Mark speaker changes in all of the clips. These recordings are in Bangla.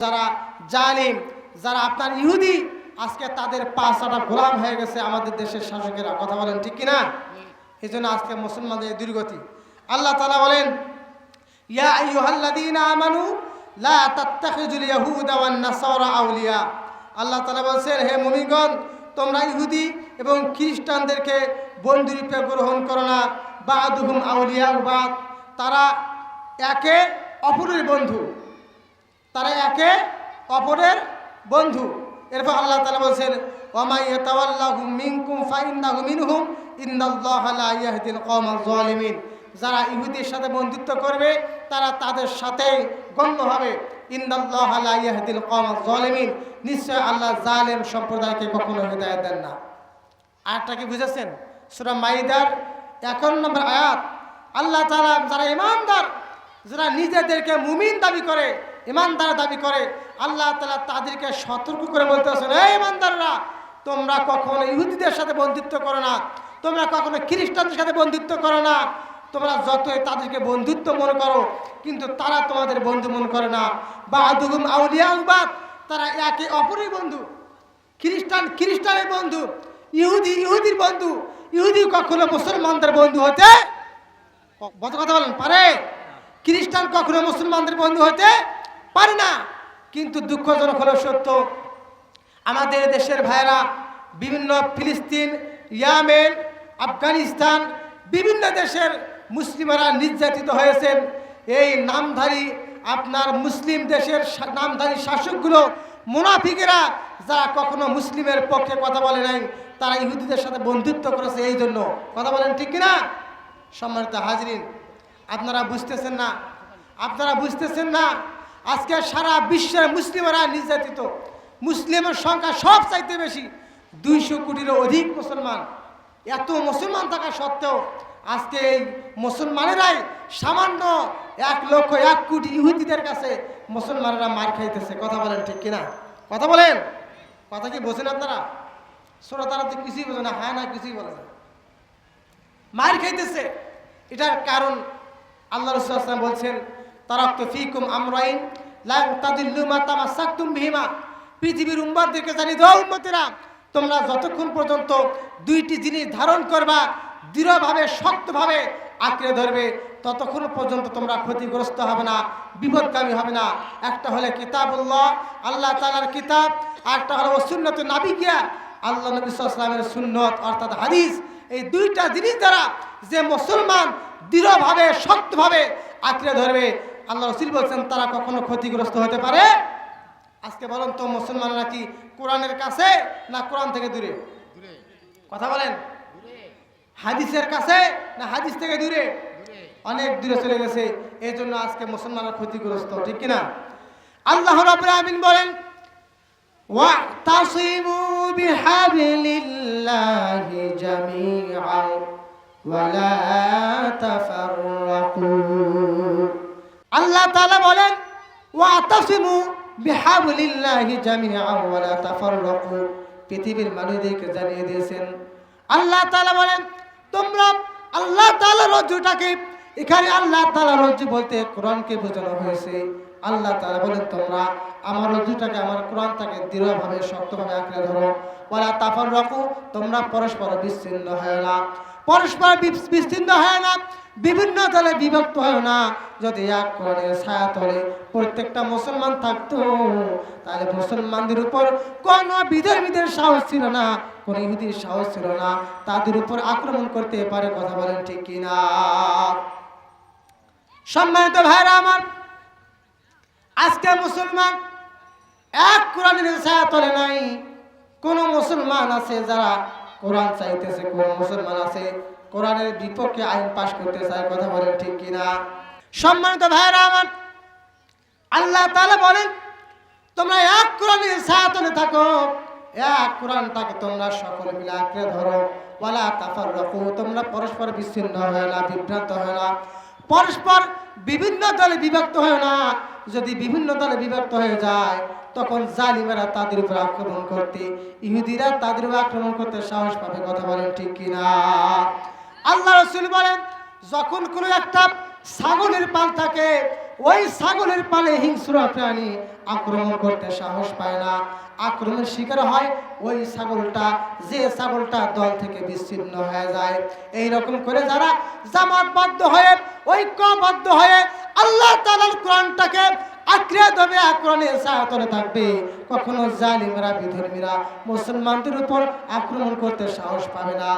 Speaker 1: যারা জালিম, যারা আপনার ইহুদি, আজকে তাদের পাঁচটা গোলাম হয়ে গেছে আমাদের দেশের শাসকেরা। কথা বলেন ঠিক কিনা? এই জন্য আজকে মুসলমানদের দুর্গতি। আল্লাহ তাআলা বলেন, ইয়া আইয়ুহাল্লাযীনা আমানু লা তাত্তাখিযুল ইয়াহুদা ওয়ান নাসারা আউলিয়া। আল্লাহ তাআলা বলছেন, হে মুমিনগণ, তোমরা ইহুদি এবং খ্রিস্টানদেরকে বন্ধুরূপে গ্রহণ করো না। বা'দুহুম আউলিয়া বা'দ, তারা একে অপরের বন্ধু, তারা একে অপরের বন্ধু। এরপর আল্লাহ তাআলা বলছেন, ওয়া মা ইয়াতাওয়াল্লাহুম মিনকুম ফাইন্নাহু মিনহুম ইন্নাল্লাহা লা ইয়াহদিল কওমাজ জালিমিন। যারা ইহুদির সাথে বন্ধুত্ব করবে তারা তাদের সাথে গণ্য হবে। ইন্নাল্লাহা লা ইয়াহদিল কওমাজ জালিমিন, নিশ্চয় আল্লাহ জালেম সম্প্রদায়কে কখনো হিদায়াত দেন না। আয়াতটা কি বুঝেছেন? সূরা মাইদার 51 নম্বর আয়াত। আল্লাহ তাআলা যারা ঈমানদার, যারা নিজেদেরকে মুমিন দাবি করে, ঈমানদার দাবি করে, আল্লাহ তাআলা তাদেরকে সতর্ক করে বলতেছেন, হে ঈমানদাররা, তোমরা কখনো ইহুদিদের সাথে বন্ধুত্ব করো না, তোমরা কখনো খ্রিস্টানদের সাথে বন্ধুত্ব করো না। তোমরা যতই তাদেরকে বন্ধুত্ব মনে করো, কিন্তু তারা তোমাদের বন্ধু মনে করে না। বা'দুহুম আউলিয়া বা'দ, তারা একে অপরের বন্ধু। খ্রিস্টান খ্রিস্টানের বন্ধু, ইহুদি ইহুদির বন্ধু। ইহুদি কখনো মুসলমানদের বন্ধু হতে কথা বলেন পারে? খ্রিস্টান কখনো মুসলমানদের বন্ধু হতে পারে না। কিন্তু দুঃখজনক হলো সত্য, আমাদের দেশের ভাইরা বিভিন্ন ফিলিস্তিন, ইয়েমেন, আফগানিস্তান, বিভিন্ন দেশের মুসলিমরা নির্যাতিত হয়েছেন। এই নামধারী আপনার মুসলিম দেশের নামধারী শাসকগুলো, মুনাফিকেরা, যারা কখনো মুসলিমের পক্ষে কথা বলে নাই, তারা ইহুদিদের সাথে বন্ধুত্ব করেছে। এই জন্য কথা বলেন ঠিক কিনা? সম্মানিত হাজরিন, আপনারা বুঝতেছেন না, আপনারা বুঝতেছেন না, আজকে সারা বিশ্বের মুসলিমরা নির্যাতিত। মুসলিমের সংখ্যা সব চাইতে বেশি, 200 কোটিরও অধিক মুসলমান। এত মুসলমান থাকা সত্ত্বেও আজকে এই মুসলমানেরাই সামান্য 1,01,00,000 কোটি ইহুদিদের কাছে মুসলমানেরা মার খাইতেছে। কথা বলেন ঠিক কিনা? কথা বলেন, কথা কি বোঝেন আপনারা? শ্রোতারা তো কিছুই বোঝে না, হ্যাঁ না কিছুই বলে না, মার খাইতেছে। এটার কারণ আল্লাহ রাসূল সাল্লাল্লাহু আলাইহি ওয়াসাল্লাম বলছেন, তারাকতু ফীকুম আমরাইন লা তাদিল্লু মা তামাসসাকতুম বিহিমা। পৃথিবীর উম্মতদেরকে জানিয়ে দাও, উম্মতেরা, তোমরা যতক্ষণ পর্যন্ত 2টি জিনিস ধারণ করবা, দৃঢ়ভাবে শক্তভাবে আঁকড়ে ধরবে, ততক্ষণ পর্যন্ত তোমরা ক্ষতিগ্রস্ত হবে না, বিপদগামী হবে না। একটা হলো কিতাবুল্লাহ, আল্লাহ তাআলার কিতাব, আরেকটা হলো সুন্নাতুন নবিয়্যা, আল্লাহ নবী সাল্লাল্লাহু আলাইহি ওয়াসাল্লামের সুন্নত অর্থাৎ হাদিস। এই 2টা জিনিস দ্বারা যে মুসলমান দৃঢ়ভাবে শক্তভাবে আঁকড়ে ধরবে, আল্লাহ রাসূল বলছেন, তারা কখনো ক্ষতিগ্রস্ত হতে পারে। আজকে বলুন তো, মুসলমানরা কি কোরআনের কাছে না কোরআন থেকে দূরে? কথা বলেন, হাদিসের কাছে না হাদিস থেকে দূরে? অনেক দূরে চলে গেছে। এই জন্য আজকে মুসলমানরা ক্ষতিগ্রস্ত, ঠিক কিনা? আল্লাহ রাব্বুল আলামিন বলেন, ওয়াতাসিমু বিহাবলিল্লাহি জামিআ ওয়া লা তাফাররাকু। আল্লাহ তাআলা বলেন, ওয়াতাসিমু বিহাবলিল্লাহি জামিআ ওয়া লা তাফাররাকু। পৃথিবীর মানুষদেরকে জানিয়ে দিয়েছেন, আল্লাহ তাআলা বলেন, তোমরা আল্লাহ তাআলার রজ্জুটাকে, এখানে আল্লাহ তাআলার রজ্জু বলতে কোরআনকে বোঝানো হয়েছে। আল্লাহ তাআলা বলেন, তোমরা আমার রজ্জুটাকে, আমার কোরআনটাকে দৃঢ়ভাবে শক্তভাবে আঁকড়ে ধরো। ওয়ালা তাফাররাকু, তোমরা পরস্পর বিচ্ছিন্ন হয় না, পরস্পর বিচ্ছিন্ন হয় না, বিভিন্ন দলে বিভক্ত হয় না। যদি এক কোরআনের ছায়া তলে প্রত্যেকটা মুসলমান থাকতো, তাহলে মুসলমানদের উপর কোনো বিধর্মীদের সাহস ছিল না, কোন ইহুদির সাহস ছিল না তাদের উপর আক্রমণ করতে পারে। কথা বলেন ঠিক কিনা? সম্মানিত ভাইরা আমার, আজকে মুসলমান এক কোরআনের ছায়া তলে নাই। কোন মুসলমান আছে যারা কোরআন চাইতেছে? কোন মুসলমান আছে কোরআনের বিপক্ষে আইন পাশ করতে চায়? কথা বলেন ঠিক কিনা? সম্মানিত ভাইরা আমার, আল্লাহ তাআলা বলেন, তোমরা এক কোরআনের ছায়া তলে থাকো, এক কোরআনটাকে তোমরা সকলে মিলে আঁকড়ে ধরো। ওয়ালা তাফাররাকু, তোমরা পরস্পর বিচ্ছিন্ন হয় না, বিভ্রান্ত হয় না, পরস্পর বিভিন্ন দলে বিভক্ত হয় না। যদি বিভিন্ন দলে বিভক্ত হয়ে যায়, তখন জালিমেরা তাদের উপর আক্রমণ করতে, ইহুদিরা তাদের উপর আক্রমণ করতে সাহস পাবে। কথা বলেন ঠিক কিনা? আল্লাহ রাসূল বলেন, যখন কোনো একটা ছাগলের পাল থাকে, ওই ছাগলের পালে হিংস্র প্রাণী আক্রমণ করতে সাহস পায় না, আক্রমণের শিকার হয় ওই ছাগলটা, যে ছাগলটা দল থেকে বিচ্ছিন্ন হয়ে যায়। এই রকম করে যারা জামাতবদ্ধ হয়ে, ঐক্যবদ্ধ হয়ে আল্লাহ তাআলার কোরআনটাকে আঁকড়ে ধরে কোরআনের ছায়াতলে থাকবে, কখনো জালিমরা, বিধর্মীরা মুসলমানদের উপর আক্রমণ করতে সাহস পাবে না।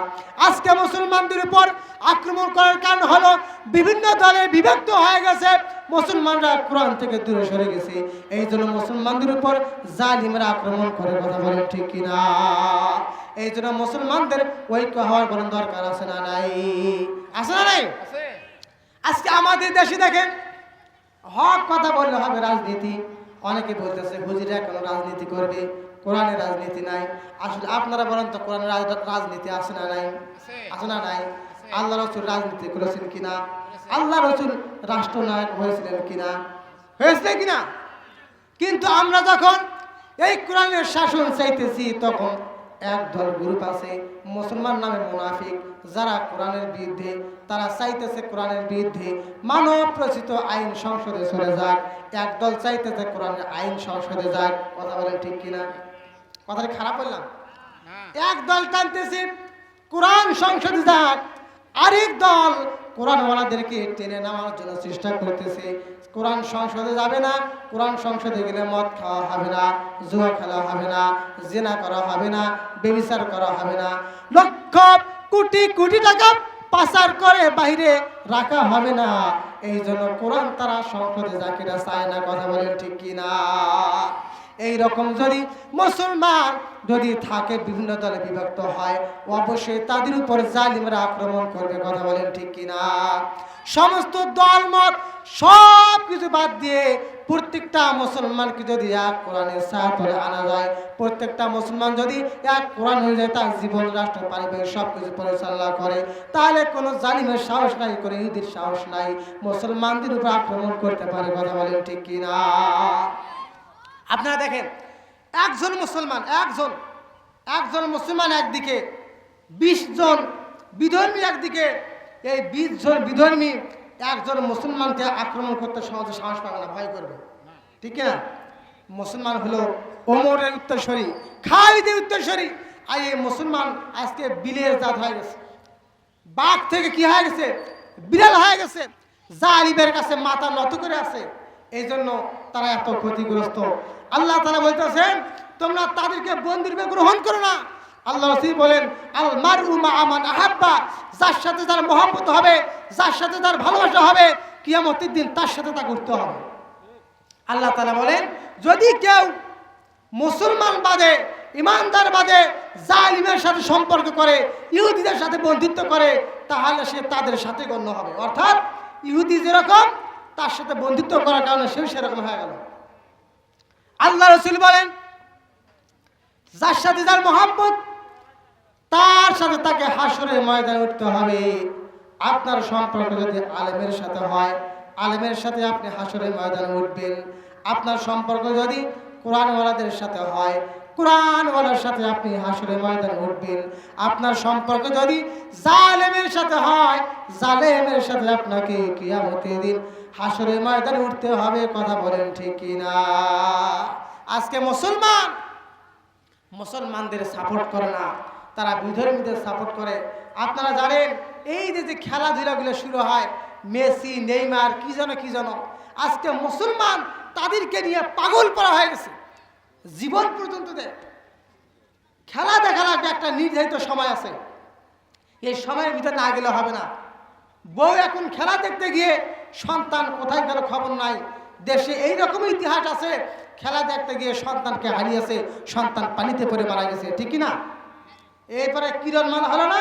Speaker 1: আজকে মুসলমানদের উপর আক্রমণ করার কারণ হলো বিভিন্ন দলে বিভক্ত হয়ে গেছে, মুসলমানরা কোরআন থেকে দূরে সরে গেছে, এই জন্য মুসলমানদের উপর জালিমরা আক্রমণ করে। কথা বলেন ঠিক কিনা? এই জন্য মুসলমানদের ঐক্য হওয়ার কোনো দরকার আছে না নাই? আছে না নাই? আজকে আমাদের দেশে দেখেন, হক কথা বললে হবে রাজনীতি। অনেকে বলতেছে হুজুরা কেন রাজনীতি করবে, কোরআনের রাজনীতি নাই। আসলে আপনারা বলেন তো, কোরআনের রাজনীতি আছে না নাই? আছে না নাই? আল্লাহ রসুল রাজনীতি করেছেন কিনা? আল্লাহ রসুল রাষ্ট্রনায়ক হয়েছিলেন কিনা? হয়েছিলেন কিনা? কিন্তু আমরা যখন এই কোরআনের শাসন চাইতেছি, তখন একদল গ্রুপ আছে মুসলমান নামে মুনাফিক, যারা কোরআনের বিরুদ্ধে, তারা চাইতেছে কোরআনের বিরুদ্ধে মানব রচিত আইন সংসদে চলে যাক। একদল চাইতেছে কোরআনের আইন সংসদে যাক। কথা বলেন ঠিক কিনা? কথাটা খারাপ বললাম? একদল টানতেছে কোরআন সংসদে যাক, আরেক দল কোরআনওয়ালাদেরকে টেনে নেওয়ার জন্য চেষ্টা করতেছে। কোরআন সংসদে যাবে না, কোরআন সংসদে গেলে মদ খাওয়া হবে না, জুয়া খেলা হবে না, জিনা করা হবে না, ব্যভিচার করা হবে না, লক্ষ কোটি কোটি টাকা পাচার করে বাইরে রাখা হবে না। এই জন্য কোরআন তারা সংসদে যাকিরা চায় না। কথা বলেন ঠিক কিনা? এই রকম যদি মুসলমান যদি থাকে, বিভিন্ন দলে বিভক্ত হয়, অবশ্যই তাদের উপর জালিমরা আক্রমণ করবে। কথা বলেন ঠিক কিনা? সমস্ত দলমত সব কিছু বাদ দিয়ে প্রত্যেকটা মুসলমানকে যদি এক কোরআনের ছায়াতলে আনা যায়, প্রত্যেকটা মুসলমান যদি এক কোরআন অনুযায়ী তার জীবন, রাষ্ট্র, পারিবারিক সব কিছু পরিচালনা করে, তাহলে কোনো জালিমের সাহস নাই, কোনো ইহুদির সাহস নাই মুসলমানদের উপর আক্রমণ করতে পারে। কথা বলেন ঠিক কিনা? আপনারা দেখেন, একজন মুসলমান একদিকে, 20 জন বিধর্মী একদিকে। এই 20 জন বিধর্মী একজন মুসলমানকে আক্রমণ করতে সহজে সাহস পাবে না, ভয় করবে। ঠিক না? মুসলমান হলো ওমরের উত্তরসূরি, খালিদের উত্তরসূরি। আর এই মুসলমান আজকে বিলের জাত হয়ে গেছে, বাঘ থেকে কি হয়ে গেছে? বিড়াল হয়ে গেছে। জালিমের কাছে মাথা নত করে আছে, এই জন্য তারা এত ক্ষতিগ্রস্ত। আল্লাহ তাআলা বলতেছেন, তোমরা তাদেরকে বন্দীরূপে গ্রহণ করো না। আল্লাহ রাসূল বলেন, আল মারউ মা মান আহাব্বা, যার সাথে যার মহব্বত হবে, যার সাথে যার ভালোবাসা হবে, কিয়ামতের দিন তার সাথে তা করতে হবে। আল্লাহ তাআলা বলেন, যদি কেউ মুসলমান বাদে, ইমানদার বাদে জালিমের সাথে সম্পর্ক করে, ইহুদিদের সাথে বন্ধুত্ব করে, তাহলে সে তাদের সাথে গণ্য হবে। অর্থাৎ ইহুদি যেরকম, তার সাথে বন্ধুত্ব করার কারণে সেও সেরকম হয়ে গেল। আল্লাহ রাসূল বলেন, যার সাথে যার মহব্বত, তার সাথে তাকে হাসরের ময়দানে উঠতে হবে। আপনার সম্পর্ক যদি আলেমের সাথে হয়, আলেমের সাথে আপনি হাসরের ময়দানে উঠবেন। আপনার সম্পর্ক যদি কোরআনওয়ালাদের সাথে হয়, কোরআনওয়ালার সাথে আপনি হাসরের ময়দানে উঠবেন। আপনার সম্পর্ক যদি জালেমের সাথে হয়, জালেমের সাথে আপনাকে কিয়ামতের দিন হাসরের ময়দানে উঠতে হবে। কথা বলেন ঠিক কিনা? আজকে মুসলমানদের সাপোর্ট করে না, তারা বিধর্মীদের সাপোর্ট করে। আপনারা জানেন, এই যে খেলাধুলাগুলো শুরু হয়, মেসি, নেইমার, কি যেন, আজকে মুসলমান তাদেরকে নিয়ে পাগল করা হয়ে গেছে। জীবন পর্যন্ত দেয়। খেলা দেখা লাগবে, একটা নির্ধারিত সময় আছে, এই সময়ের ভিতরে না গেলে হবে না। বউ এখন খেলা দেখতে গিয়ে সন্তান কোথায় গেল খবর নাই। দেশে এইরকম ইতিহাস আছে, খেলা দেখতে গিয়ে সন্তানকে হারিয়েছে, সন্তান পানিতে পড়ে মারা গেছে। ঠিক না? এরপরে কিরণমালা হলো না,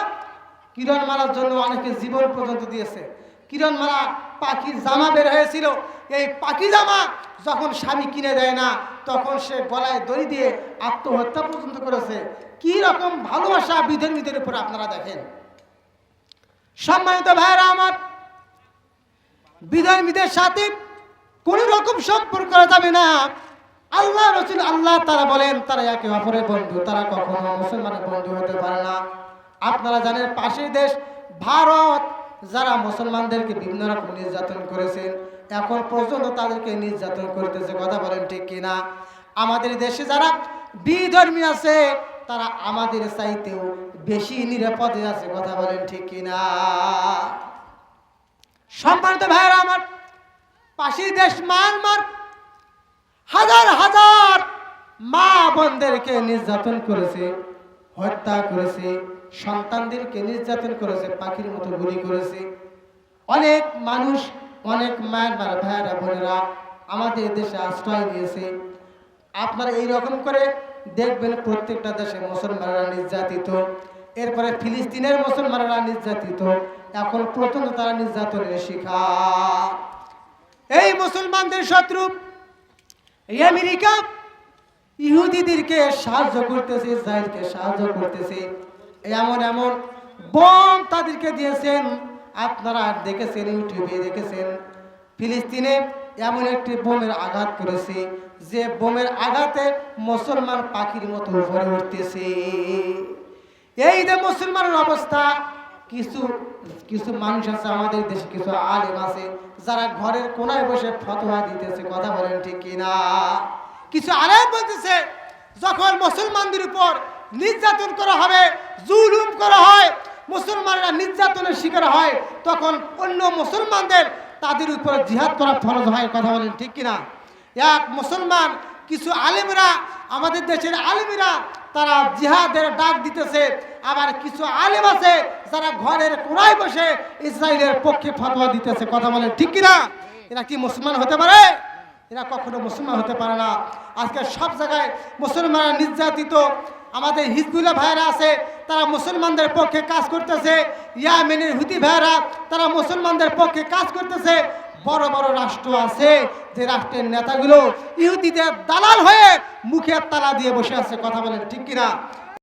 Speaker 1: কিরণমালার জন্য অনেকে জীবন পর্যন্ত দিয়েছে। কিরণমালা পাখির জামা বের হয়েছিল, এই পাখি জামা যখন স্বামী কিনে দেয় না, তখন সে গলায় দড়ি দিয়ে আত্মহত্যা পর্যন্ত করেছে। কি রকম ভালোবাসা বিধর্মীদের উপর আপনারা দেখেন। সম্মানিত ভাইরা আমার, বিধর্মীদের সাথে কোন রকম সম্পর্ক করা যাবে না। আল্লাহ রাসূল, আল্লাহ তাআলা বলেন, তারা একে অপরের বন্ধু, তারা কখনো মুসলমানের বন্ধু হতে পারে না। আপনারা জানেন, পাশের দেশ ভারত যারা মুসলমানদেরকে বিভিন্ন রকম নির্যাতন করেছেন, এখন পর্যন্ত তাদেরকে নির্যাতন করতেছে, কথা বলেন ঠিক কিনা? আমাদের দেশে যারা বিধর্মী আছে তারা আমাদের চাইতেও বেশি নিরাপদে আছে, কথা বলেন ঠিক কিনা? সম্মানিত ভাইরা আমার, পাশের দেশ মায়ানমার হাজার হাজার মা বোনদেরকে নির্যাতন করেছে, হত্যা করেছে, সন্তানদেরকে নির্যাতন করেছে, পাখির মতো গুলি করেছে। অনেক মানুষ, অনেক মায়ানমার ভাইরা বোনেরা আমাদের দেশে আশ্রয় নিয়েছে। আপনারা এইরকম করে দেখবেন প্রত্যেকটা দেশে মুসলমানরা নির্যাতিত, এরপরে ফিলিস্তিনের মুসলমানরা নির্যাতিত, এখন পর্যন্ত তারা নির্যাতনের শিকার। এই মুসলমানদের শত্রু আমেরিকা ইহুদিদেরকে সাহায্য করতেছে, ইসরায়েলকে সাহায্য করতেছে। এমন এমন বোম তাদেরকে দিয়েছেন, আপনারা দেখেছেন, ইউটিউবে দেখেছেন। ফিলিস্তিনে এমন একটি বোমের আঘাত করেছে যে বোমের আঘাতে মুসলমান পাখির মতো উপরে উঠতেছে। এই যে মুসলমানের অবস্থা, কিছু কিছু মানুষ আছে আমাদের দেশে, কিছু আলেম আছে যারা ঘরের কোনায় বসে ফতোয়া দিতেছে, কথা বলেন ঠিক কিনা? কিছু আলেম বলতেছে যখন মুসলমানদের উপর নির্যাতন করা হবে, জুলুম করা হয়, মুসলমানরা নির্যাতনের শিকার হয়, তখন অন্য মুসলমানদের তাদের উপর জিহাদ করা ফরজ হয়, কথা বলেন ঠিক কিনা? এক মুসলমান, কিছু আলেমরা, আমাদের দেশের আলেমরা তারা জিহাদের ডাক দিতেছে, আবার কিছু আলেম আছে যারা ঘরের কোনায় বসে ইসরায়েলের পক্ষে ফতোয়া দিতেছে, কথা বলেন ঠিক কিনা? এরা কি মুসলমান হতে পারে? এরা কখনো মুসলমান হতে পারে না। আজকে সব জায়গায় মুসলমানরা নির্যাতিত। আমাদের হিজবুল্লাহ ভাইরা আছে, তারা মুসলমানদের পক্ষে কাজ করতেছে। ইয়েমেনের হুতি ভাইরা তারা মুসলমানদের পক্ষে কাজ করতেছে। বড় বড় রাষ্ট্র আছে যে রাষ্ট্রের নেতাগুলো ইহুদিদের দালাল হয়ে মুখে তালা দিয়ে বসে আছে, কথা বলেন ঠিক কিনা?